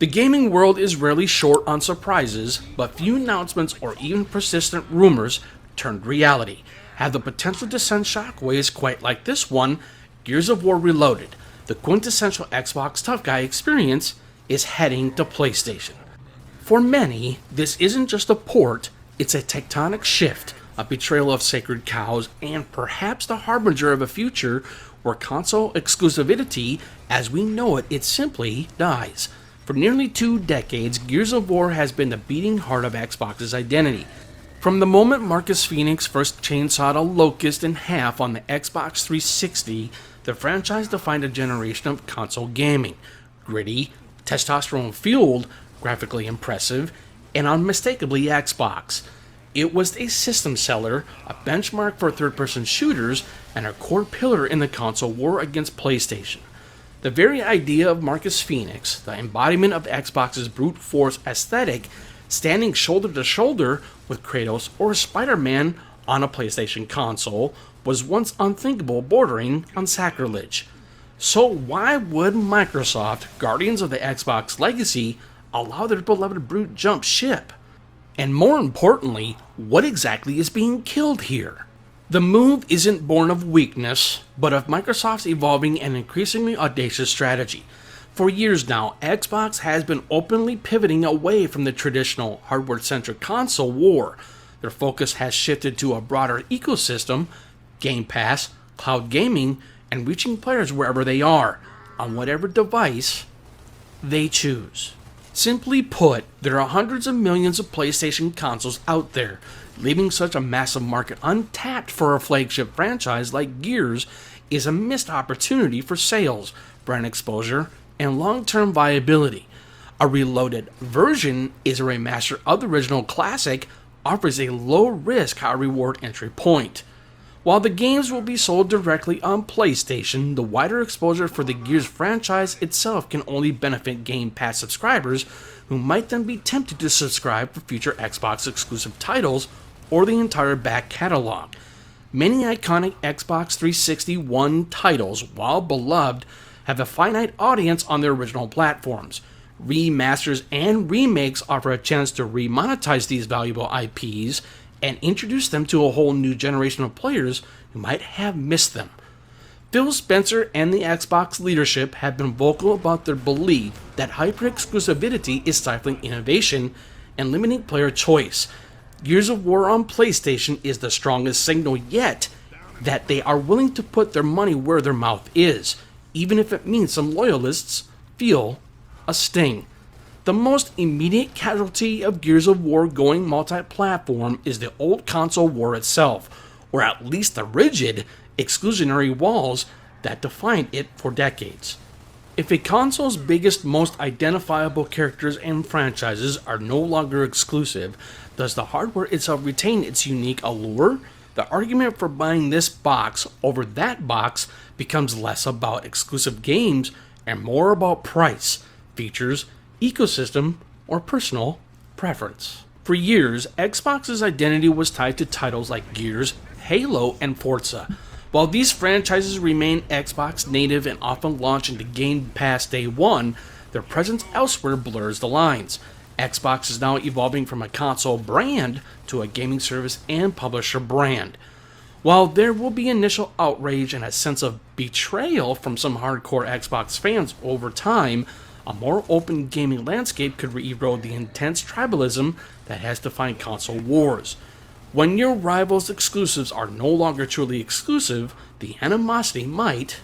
The gaming world is rarely short on surprises, but few announcements or even persistent rumors turned reality have the potential to send shockwaves quite like this one. Gears of War Reloaded, the quintessential Xbox tough guy experience, is heading to PlayStation. For many, this isn't just a port, it's a tectonic shift, a betrayal of sacred cows, and perhaps the harbinger of a future where console exclusivity, as we know it simply dies. For nearly 2 decades, Gears of War has been the beating heart of Xbox's identity. From the moment Marcus Phoenix first chainsawed a locust in half on the Xbox 360, the franchise defined a generation of console gaming. Gritty, testosterone-fueled, graphically impressive, and unmistakably Xbox. It was a system seller, a benchmark for third-person shooters, and a core pillar in the console war against PlayStation. The very idea of Marcus Phoenix, the embodiment of Xbox's brute force aesthetic, standing shoulder to shoulder with Kratos or Spider-Man on a PlayStation console, was once unthinkable, bordering on sacrilege. So why would Microsoft, guardians of the Xbox legacy, allow their beloved brute jump ship? And more importantly, what exactly is being killed here? The move isn't born of weakness, but of Microsoft's evolving and increasingly audacious strategy. For years now, Xbox has been openly pivoting away from the traditional hardware-centric console war. Their focus has shifted to a broader ecosystem, Game Pass, cloud gaming, and reaching players wherever they are, on whatever device they choose. Simply put, there are hundreds of millions of PlayStation consoles out there. Leaving such a massive market untapped for a flagship franchise like Gears is a missed opportunity for sales, brand exposure, and long-term viability. A reloaded version is a remaster of the original classic, offers a low-risk, high-reward entry point. While the games will be sold directly on PlayStation, the wider exposure for the Gears franchise itself can only benefit Game Pass subscribers who might then be tempted to subscribe for future Xbox exclusive titles or the entire back catalog. Many iconic Xbox 360 One titles, while beloved, have a finite audience on their original platforms. Remasters and remakes offer a chance to remonetize these valuable IPs and introduce them to a whole new generation of players who might have missed them. Phil Spencer and the Xbox leadership have been vocal about their belief that hyper-exclusivity is stifling innovation and limiting player choice. Gears of War on PlayStation is the strongest signal yet that they are willing to put their money where their mouth is, even if it means some loyalists feel a sting. The most immediate casualty of Gears of War going multi-platform is the old console war itself, or at least the rigid, exclusionary walls that defined it for decades. If a console's biggest, most identifiable characters and franchises are no longer exclusive, does the hardware itself retain its unique allure? The argument for buying this box over that box becomes less about exclusive games and more about price, features, ecosystem, or personal preference. For years, Xbox's identity was tied to titles like Gears, Halo, and Forza. While these franchises remain Xbox native and often launch into Game Pass day one, their presence elsewhere blurs the lines. Xbox is now evolving from a console brand to a gaming service and publisher brand. While there will be initial outrage and a sense of betrayal from some hardcore Xbox fans over time, a more open gaming landscape could erode the intense tribalism that has defined console wars. When your rival's exclusives are no longer truly exclusive, the animosity might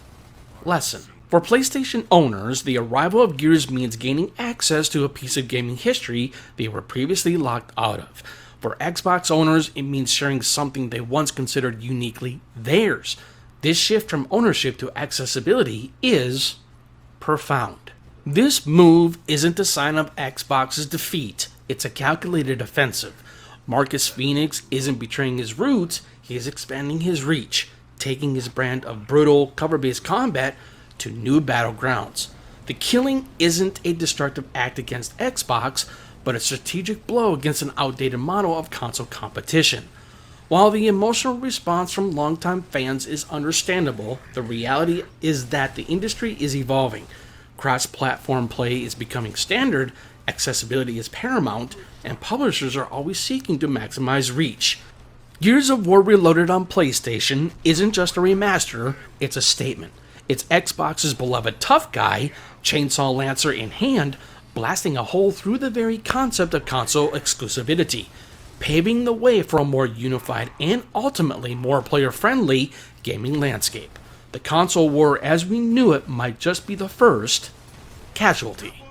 lessen. For PlayStation owners, the arrival of Gears means gaining access to a piece of gaming history they were previously locked out of. For Xbox owners, it means sharing something they once considered uniquely theirs. This shift from ownership to accessibility is profound. This move isn't a sign of Xbox's defeat, it's a calculated offensive. Marcus Phoenix isn't betraying his roots, he is expanding his reach, taking his brand of brutal, cover-based combat to new battlegrounds. The killing isn't a destructive act against Xbox, but a strategic blow against an outdated model of console competition. While the emotional response from longtime fans is understandable, the reality is that the industry is evolving. Cross-platform play is becoming standard, accessibility is paramount, and publishers are always seeking to maximize reach. Gears of War Reloaded on PlayStation isn't just a remaster, it's a statement. It's Xbox's beloved tough guy, chainsaw lancer in hand, blasting a hole through the very concept of console exclusivity, paving the way for a more unified and ultimately more player-friendly gaming landscape. The console war as we knew it might just be the first casualty.